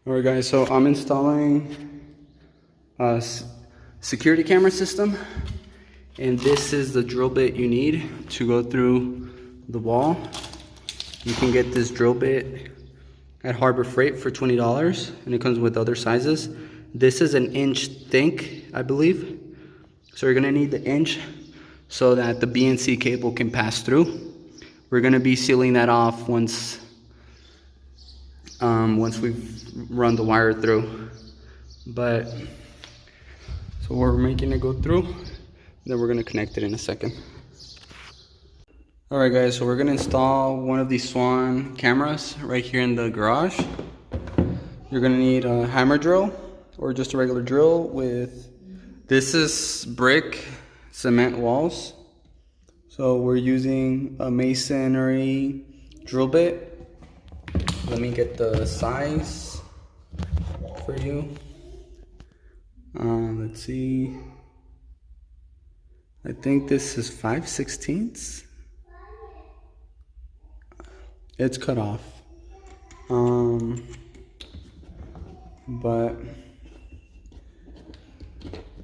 Alright guys, so I'm installing a security camera system, and this is the drill bit you need to go through the wall. You can get this drill bit at Harbor Freight for $20, and it comes with other sizes. This is an inch thick, I believe. So you're gonna need the inch so that the BNC cable can pass through. We're gonna be sealing that off once we've run the wire through. But so we're making it go through, then we're gonna connect it in a second. Alright guys, so we're gonna install one of these Swann cameras right here in the garage. You're gonna need a hammer drill or just a regular drill with, this is brick cement walls. So we're using a masonry drill bit. Let me get the size for you. Let's see. I think this is 5/16. It's cut off. But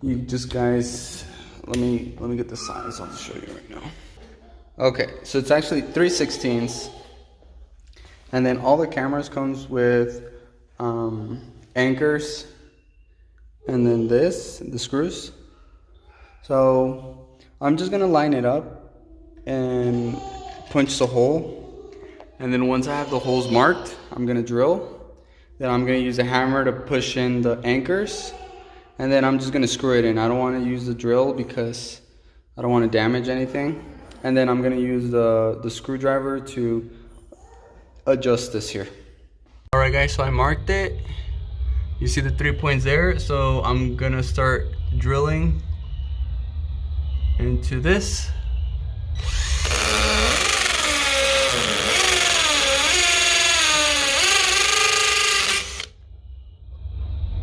you just guys, let me get the size. I'll show you right now. Okay, so it's actually 3/16. And then all the cameras comes with anchors, and then the screws. So I'm just gonna line it up and punch the hole. And then once I have the holes marked, I'm gonna drill. Then I'm gonna use a hammer to push in the anchors. And then I'm just gonna screw it in. I don't wanna use the drill because I don't wanna damage anything. And then I'm gonna use the screwdriver to adjust this here. All right guys, so I marked it. You see the 3 points there? So I'm gonna start drilling into this.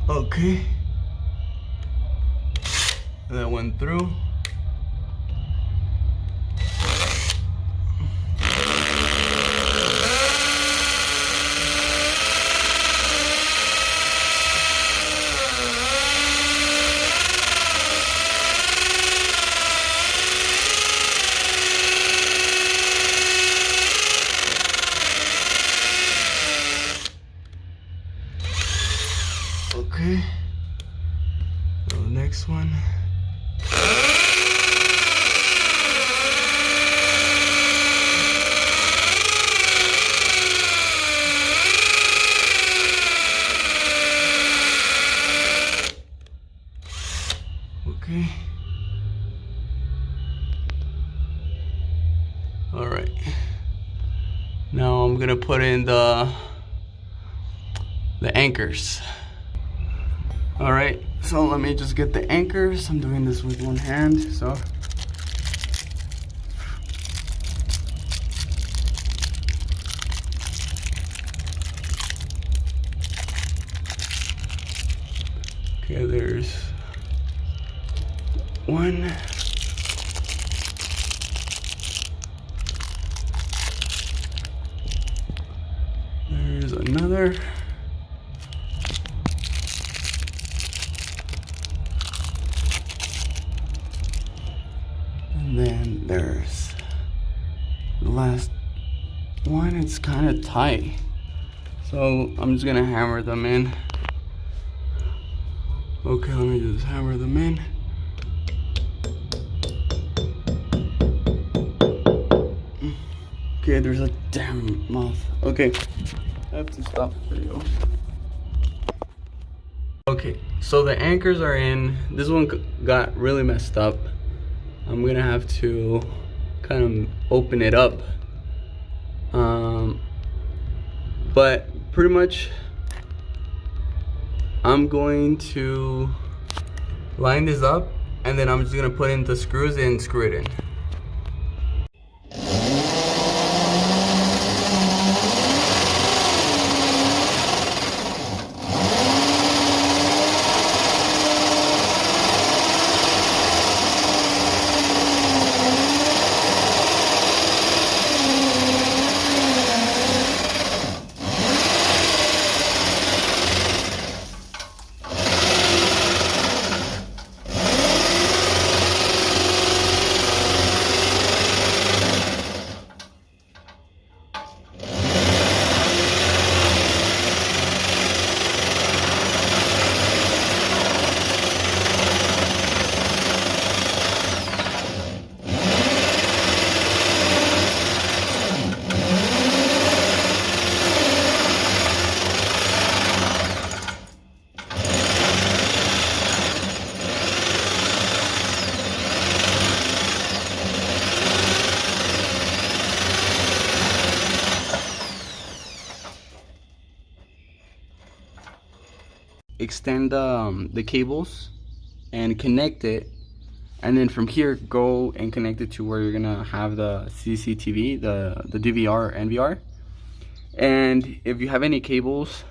Okay. That went through. Okay, so the next one. Okay. All right. Now I'm gonna put in the anchors. All right, so let me just get the anchors. I'm doing this with one hand, so. Okay, there's one. There's another. And then there's the last one. It's kind of tight, so I'm just gonna hammer them in. Okay, let me just hammer them in. Okay, there's a damn moth. Okay, I have to stop the video. Okay, so the anchors are in. This one got really messed up. I'm gonna have to kind of open it up. But pretty much I'm going to line this up, and then I'm just gonna put in the screws and screw it in. extend the cables and connect it, and then from here go and connect it to where you're gonna have the CCTV, the DVR, NVR. And if you have any cables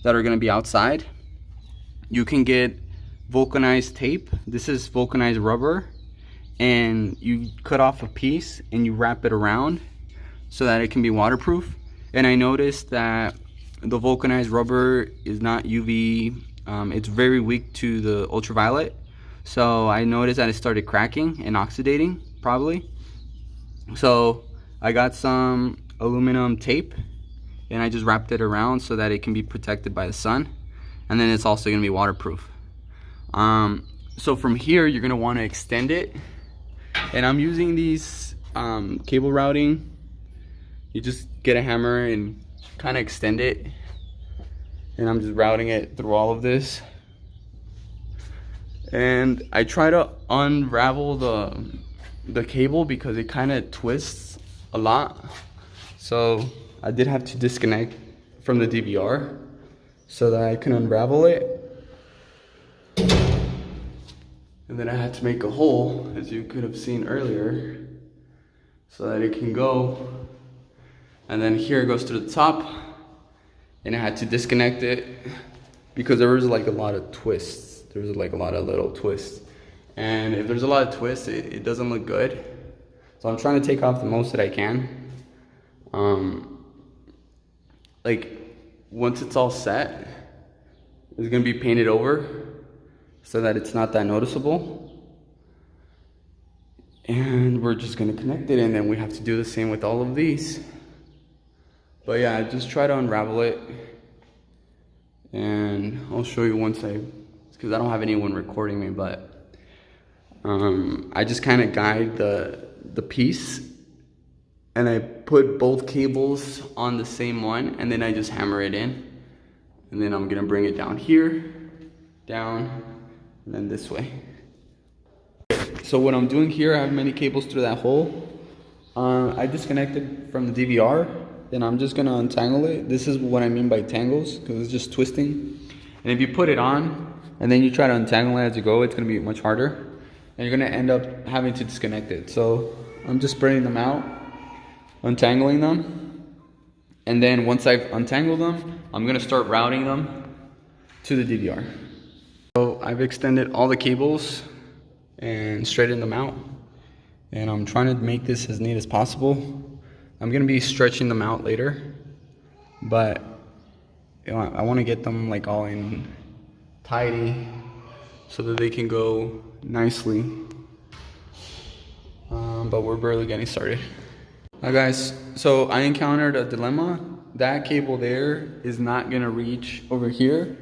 that are gonna be outside, you can get vulcanized tape. This is vulcanized rubber, and you cut off a piece and you wrap it around so that it can be waterproof. And I noticed that the vulcanized rubber is not UV, it's very weak to the ultraviolet. So I noticed that it started cracking and oxidating, probably. So I got some aluminum tape and I just wrapped it around so that it can be protected by the sun. And then it's also gonna be waterproof. So from here, you're gonna wanna extend it. And I'm using these cable routing. You just get a hammer and kind of extend it. And I'm just routing it through all of this. And I try to unravel the cable because it kind of twists a lot. So I did have to disconnect from the DVR so that I can unravel it. And then I had to make a hole, as you could have seen earlier, so that it can go. And then here it goes to the top, and I had to disconnect it because there was like a lot of twists. There was like a lot of little twists. And if there's a lot of twists, it doesn't look good. So I'm trying to take off the most that I can. Like once it's all set, it's gonna be painted over so that it's not that noticeable. And we're just gonna connect it, and then we have to do the same with all of these. But yeah, I just try to unravel it, and I'll show you once because I don't have anyone recording me, but I just kind of guide the piece, and I put both cables on the same one, and then I just hammer it in, and then I'm gonna bring it down here, down, and then this way. So what I'm doing here, I have many cables through that hole. I disconnected from the DVR, then I'm just gonna untangle it. This is what I mean by tangles, because it's just twisting. And if you put it on, and then you try to untangle it as you go, it's gonna be much harder. And you're gonna end up having to disconnect it. So I'm just spreading them out, untangling them. And then once I've untangled them, I'm gonna start routing them to the DVR. So I've extended all the cables and straightened them out. And I'm trying to make this as neat as possible. I'm gonna be stretching them out later, but you know, I wanna get them like all in tidy so that they can go nicely. But we're barely getting started. Hi guys, so I encountered a dilemma. That cable there is not gonna reach over here.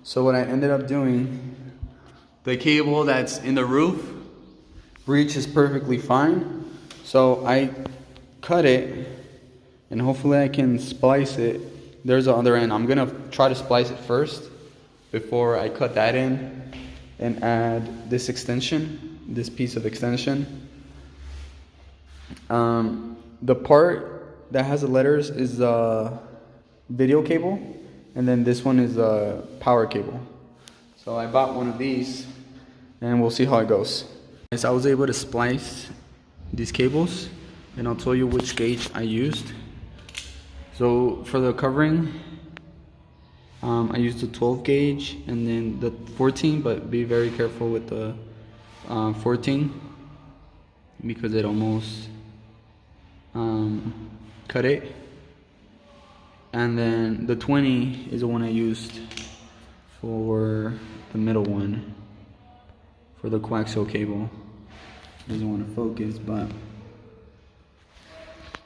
So what I ended up doing, the cable that's in the roof reaches perfectly fine. So I cut it, and hopefully I can splice it. There's the other end. I'm gonna try to splice it first before I cut that in and add this extension, this piece of extension. The part that has the letters is the video cable, and then this one is the power cable. So I bought one of these, and we'll see how it goes. So I was able to splice these cables, and I'll tell you which gauge I used. So for the covering, I used the 12 gauge and then the 14, but be very careful with the 14 because it almost cut it. And then the 20 is the one I used for the middle one, for the coaxial cable. Doesn't want to focus, but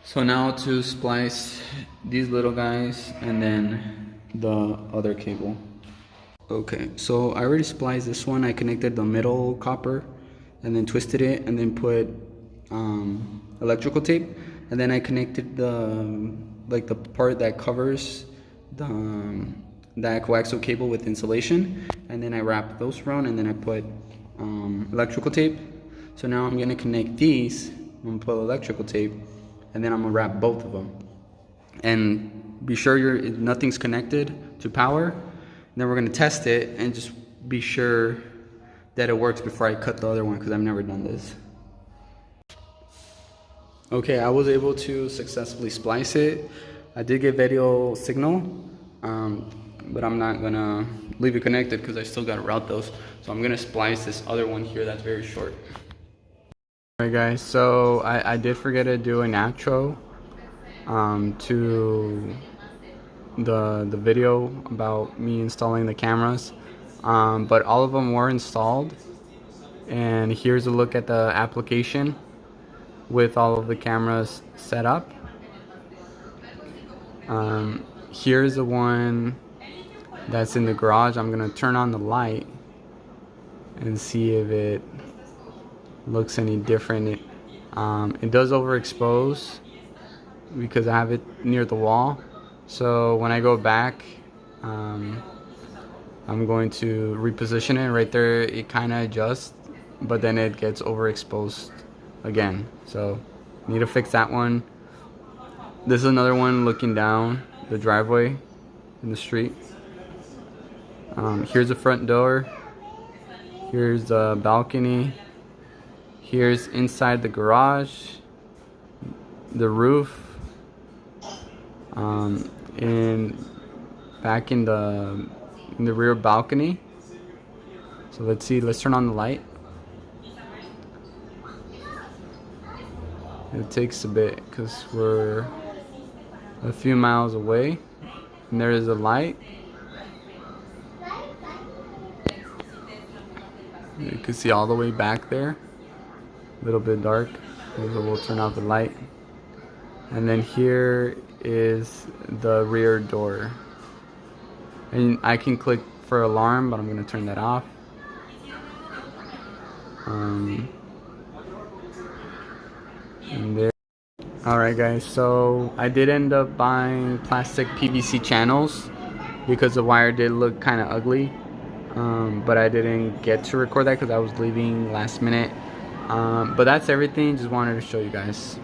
so now to splice these little guys and then the other cable. Okay, so I already spliced this one. I connected the middle copper and then twisted it and then put electrical tape, and then I connected the part that covers that coaxial cable with insulation, and then I wrapped those around, and then I put electrical tape. So now I'm gonna connect these. I'm gonna put electrical tape, and then I'm gonna wrap both of them. And be sure nothing's connected to power, then we're gonna test it and just be sure that it works before I cut the other one, because I've never done this. Okay, I was able to successfully splice it. I did get video signal, but I'm not gonna leave it connected because I still gotta route those. So I'm gonna splice this other one here that's very short. Alright guys, so I did forget to do an outro to the video about me installing the cameras, but all of them were installed, and here's a look at the application with all of the cameras set up. Here's the one that's in the garage. I'm gonna turn on the light and see if it looks any different. It does overexpose because I have it near the wall, so when I go back, I'm going to reposition it. Right there it kind of adjusts, but then it gets overexposed again, so need to fix that one. This is another one looking down the driveway in the street. Here's the front door, here's the balcony, here's inside the garage, the roof, and back in the rear balcony. So let's see, let's turn on the light. It takes a bit because we're a few miles away, and there is a light. You can see all the way back there, a little bit dark, so we'll turn off the light. And then here is the rear door, and I can click for alarm, but I'm going to turn that off. And there. Alright guys, so I did end up buying plastic PVC channels because the wire did look kind of ugly, but I didn't get to record that because I was leaving last minute. But that's everything, just wanted to show you guys.